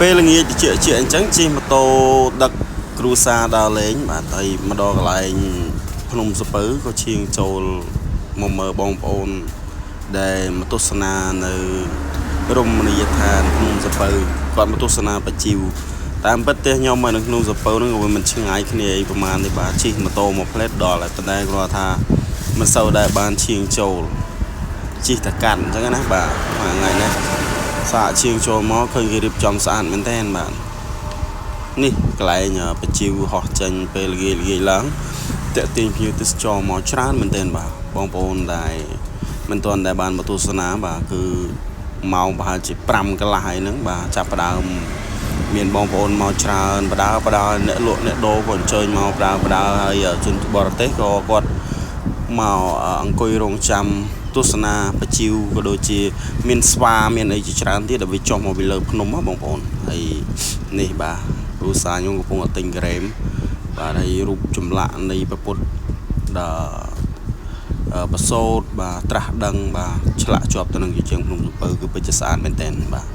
ពេលល្ងាចជាអញ្ចឹងជិះម៉ូតូដឹកគ្រួសារដើរលេងបាទហើយមកដល់កន្លែងភ្នំសំពៅក៏ឈៀងចូលមកមើលបងប្អូនដែលមកទស្សនានៅរមណីយដ្ឋានភ្នំសំពៅគាត់មកទស្សនាបជីវតាមពិតទេខ្ញុំមកនៅក្នុងសំពៅហ្នឹងក៏មិនឆ្ងាយគ្នាអីប្រហែលទេបាទជិះម៉ូតូមកផ្លេតដល់ហើយប៉ុន្តែគាត់ថាមិនសូវដែលបានឈៀងចូលជិះតែកាត់អញ្ចឹងណាបាទថ្ងៃនេះសាកឈៀងចូលមកឃើញគេរៀបចំស្អាតមែនតើបាទនេះកន្លែងបជីវហោះចេញពេលល្ងាចឡើងតាក់ទាញភ្ញៀវទេសចរមកច្រើនមែនតើបាទបងប្អូនដែលមិនទាន់ដែលបានមកទស្សនាបាទគឺម៉ោងប្រហែលជា5កន្លះហើយហ្នឹងបាទចាប់ផ្ដើមមានបងប្អូនមកច្រើនបដាអ្នកលក់អ្នកដូរក៏អញ្ជើញមកបដាហើយជនបរទេសក៏គាត់មកអង្គុយរងចាំទស្សនាបជីវក៏ដូចជាមានស្វាមានអីជាច្រើនទៀតដែលវាចុះមកពីលើភ្នំបងប្អូនហើយនេះបាទគ្រូសាខ្ញុំកំពុងតែទិញក្រែមបាទហើយរូបចម្លាក់នៃព្រះពុទ្ធដ៏ប្រសូតបាទត្រាស់ដឹងបាទឆ្លាក់ជាប់ទៅនឹងជាជើងភ្នំសំពៅគឺពិតជាស្អាតមែនទែនបាទ